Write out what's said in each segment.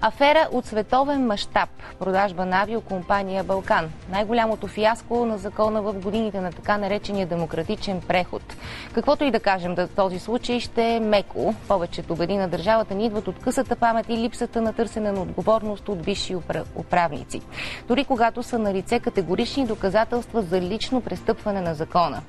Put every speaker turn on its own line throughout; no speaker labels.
Афера от световен мащаб. Продажба на авиокомпания Балкан. Най-голямото фиаско на закона в годините на така наречения демократичен преход. Каквото и да кажем за този случай, ще е меко. Повечето беди на държавата ни идват от късата памет и липсата на търсене на отговорност от висши управници. Дори когато са налице категорични доказателства за лично престъпване на закона.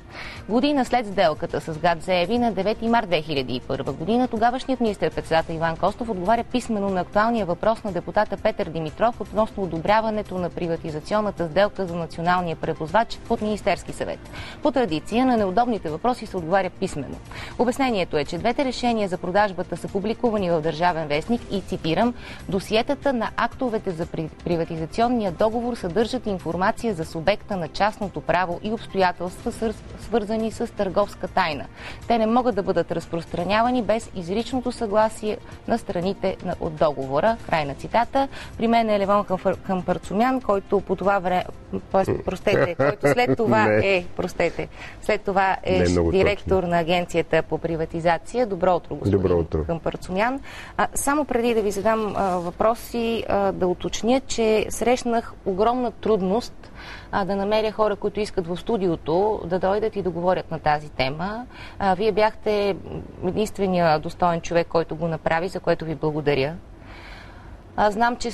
Година след сделката с ГАТ заяви на 9 март 2001 година, тогавашният министър-председател Иван Костов отговаря писмено на актуалния въпрос на депутата Петър Димитров относно одобряването на приватизационната сделка за националния превозвач от Министерски съвет. По традиция на неудобните въпроси се отговаря писмено. Обяснението е, че двете решения за продажбата са публикувани в Държавен вестник и, цитирам, досиетата на актовете за приватизационния договор съдържат информация за субекта на частното право и обстоятелства, свързани с търговска тайна. Те не могат да бъдат разпространявани без изричното съгласие на страните от договора. Край на цитата. При мен е Левон Хампарцумян, който по това време, който след това е директор на Агенцията по приватизация. Добро утро, господин Хампарцумян. Само преди да ви задам въпроси, да уточня, че срещнах огромна трудност да намеря хора, които искат в студиото да дойдат и да говорят на тази тема. Вие бяхте единствения достоен човек, който го направи, за което ви благодаря. Знам, че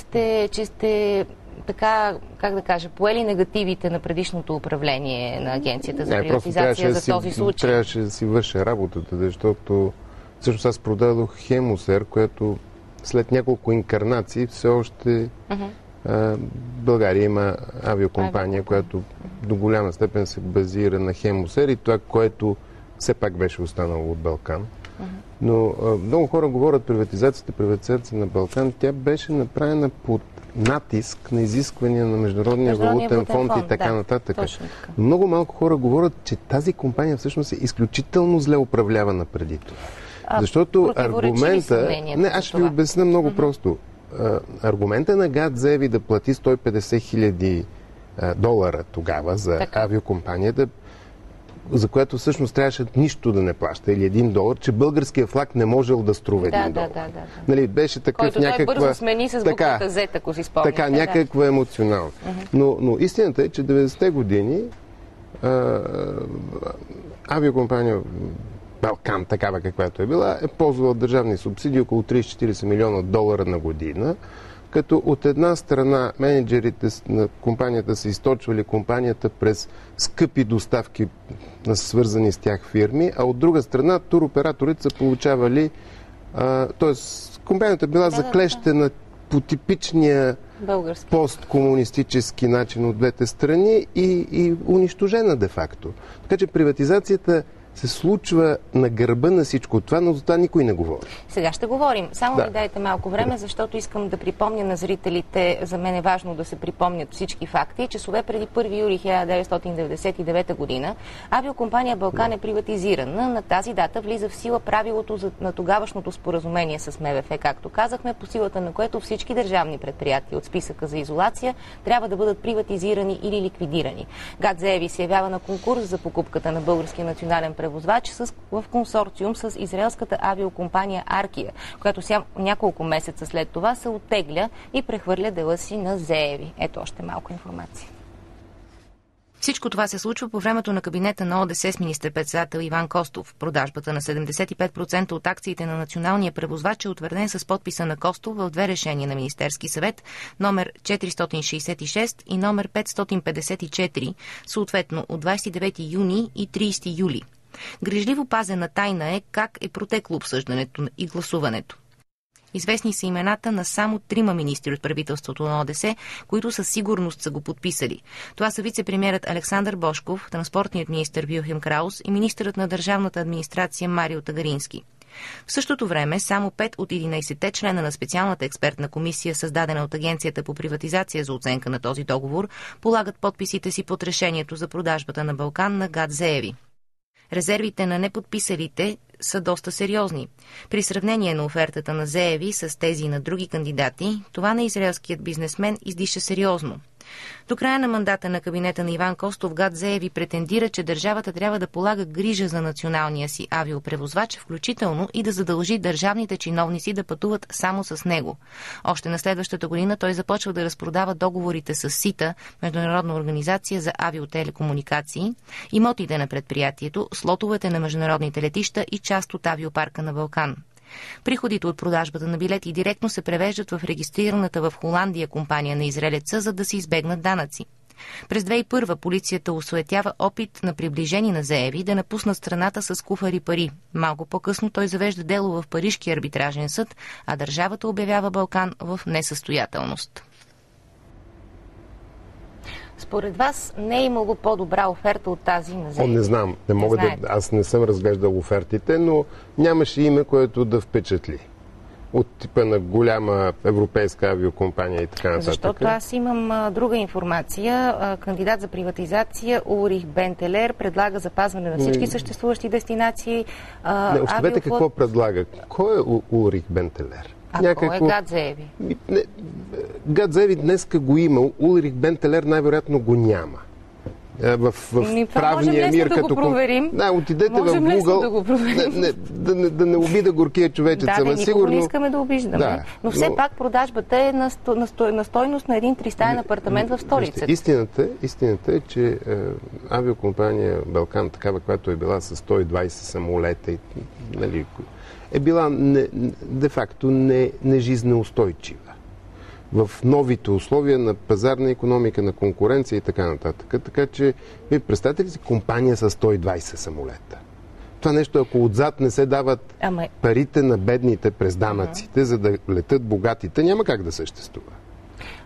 сте така, как да кажа, поели негативите на предишното управление на Агенцията за приватизация за този случай.
Трябваше да си върша работата, защото всъщност аз продадох Хемусер, което след няколко инкарнации все още България има авиокомпания, която до голяма степен се базира на Хемусер и това, което все пак беше останало от Балкан. Но много хора говорят приватизацията на Балкан. Тя беше направена под натиск на изисквания на Международния валутен фонд и така нататък. Така. Много малко хора говорят, че тази компания всъщност е изключително зле управлявана преди това. Защото аргумента... Не, аз ще ви обясня много просто. Аргумента на ГАТ заяви да плати 150 хиляди долара тогава за авиокомпанията, за което всъщност трябваше нищо да не плаща, или $1, че българския флаг не можел да струва $1. Нали, беше такъв
който
някаква...
той бързо смени с буквата Z, ако си спомняте.
Така, някаква емоционална. Но истината е, че 90-те години авиокомпания Балкан, такава каквато е била, е ползвала държавни субсидии около 30-40 милиона долара на година, като от една страна менеджерите на компанията са източвали компанията през скъпи доставки на свързани с тях фирми, а от друга страна туроператорите са получавали, т.е. компанията била заклещена по типичния посткомунистически начин от двете страни и унищожена де-факто. Така че приватизацията се случва на гърба на всичко това, но за това никой не говори.
Сега ще говорим. Само ми дайте малко време, защото искам да припомня на зрителите, за мен е важно да се припомнят всички факти. Часове преди 1 юли 1999 година авиокомпания Балкан е приватизирана. На тази дата влиза в сила правилото на тогавашното споразумение с МВФ, както казахме, по силата на което всички държавни предприятия от списъка за изолация трябва да бъдат приватизирани или ликвидирани. ГАТ заяви се явява на конкурс за покупката на българския национален превозвач в консорциум с израелската авиокомпания Аркия, която няколко месеца след това се оттегля и прехвърля дела си на Зееви. Ето още малко информация. Всичко това се случва по времето на кабинета на ОДС с министър-председател Иван Костов. Продажбата на 75% от акциите на националния превозвач е утвърден с подписа на Костов в две решения на Министерски съвет, номер 466 и номер 554, съответно от 29 юни и 30 юли. Грижливо пазена тайна е как е протекло обсъждането и гласуването. Известни са имената на само 3 министри от правителството на ОДС, които със сигурност са го подписали. Това са вице-премиерът Александър Божков, транспортният министър Вилхем Краус и министърът на държавната администрация Марио Тагарински. В същото време само 5 от 11-те члена на специалната експертна комисия, създадена от Агенцията по приватизация за оценка на този договор, полагат подписите си под решението за продажбата на Балкан на ГАТ заяви. Резервите на неподписалите са доста сериозни. При сравнение на офертата на Зееви с тези на други кандидати, това на израелският бизнесмен издиша сериозно. До края на мандата на кабинета на Иван Костов ГАТ-ЗЕВИ претендира, че държавата трябва да полага грижа за националния си авиопревозвач, включително и да задължи държавните чиновници да пътуват само с него. Още на следващата година той започва да разпродава договорите с СИТА, Международна организация за авиотелекомуникации, имотите на предприятието, слотовете на международните летища и част от авиопарка на Балкан. Приходите от продажбата на билети директно се превеждат в регистрираната в Холандия компания на израелеца, за да се избегнат данъци. През 2001 полицията осуетява опит на приближени на ЗЕВИ да напуснат страната с куфари пари. Малко по-късно той завежда дело в Парижки арбитражен съд, а държавата обявява Балкан в несъстоятелност. Според вас не е имало по-добра оферта от тази на ЗЕВИ?
Не знам. Аз не съм разглеждал офертите, но нямаше име, което да впечатли. От типа на голяма европейска авиокомпания и така нататък.
Защото аз имам друга информация. Кандидат за приватизация Улрих Бентелер предлага запазване на всички съществуващи дестинации.
Оставете какво предлага. Кой е Улрих Бентелер?
Кой е ГАТ-ЗЕВИ?
ГАТ-ЗЕВИ днеска го има. Улрих Бентелер най-вероятно го няма. В правния мир,
като... проверим.
Отидете в Google. Да не обида горкия човечеца.
Никога не искаме да обиждаме. Но все пак продажбата е на стойност на един тристаен апартамент в столицата.
Истината е, че авиокомпания Балкан, такава, която е била с 120 самолета, е била де-факто нежизнеустойчива в новите условия на пазарна икономика, на конкуренция и така нататък. Така че, вие представете ли си компания с 120 самолета? Това нещо, ако отзад не се дават парите на бедните през данъците, за да летят богатите, няма как да съществува.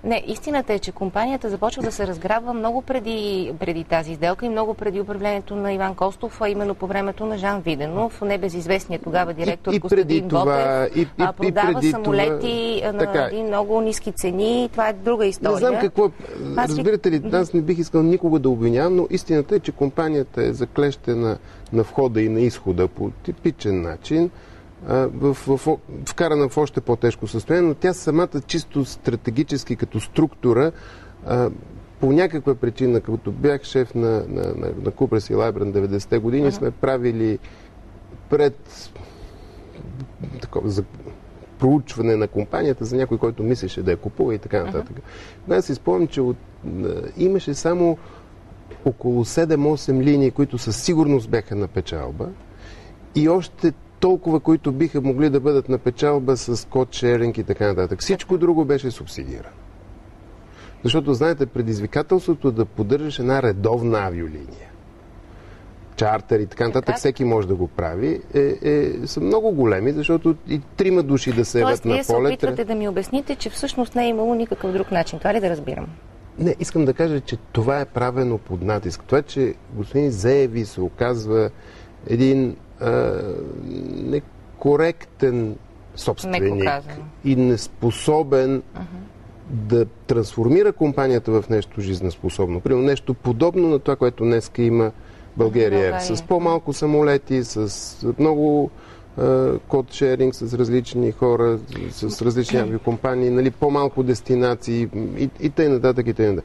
Не, истината е, че компанията започва да се разграбва много преди тази сделка и много преди управлението на Иван Костов, а именно по времето на Жан Виденов, небезизвестния тогава директор Костадин Ботев, продава самолети на един много ниски цени. Това е друга история.
Не знам какво... Разбирате ли, аз не бих искал никога да обвинявам, но истината е, че компанията е заклещена на входа и на изхода по типичен начин, вкарана в още по-тежко състояние, но тя самата чисто стратегически като структура по някаква причина, като бях шеф на Купрас и Лайбран 90-те години, сме правили пред за проучване на компанията за някой, който мислеше да я купува и така нататък. Аз си спомням, че имаше само около 7-8 линии, които със сигурност бяха на печалба и още толкова, които биха могли да бъдат на печалба с код-шеринг и така нататък. Всичко друго беше субсидирано. Защото, знаете, предизвикателството да поддържаш една редовна авиолиния, чартер и така нататък, всеки може да го прави, са много големи, защото и 3 души да се явят на полет.
Тоест, вие се опитвате да ми обясните, че всъщност не е имало никакъв друг начин. Това ли да разбирам?
Не, искам да кажа, че това е правено под натиск. Това, че господин ЗЕВИ се оказва един некоректен собственик и неспособен да трансформира компанията в нещо жизнеспособно. Примерно нещо подобно на това, което днеска има България. С по-малко самолети, с много код-шеринг с различни хора, с различни авиокомпании, по-малко дестинации и т.н.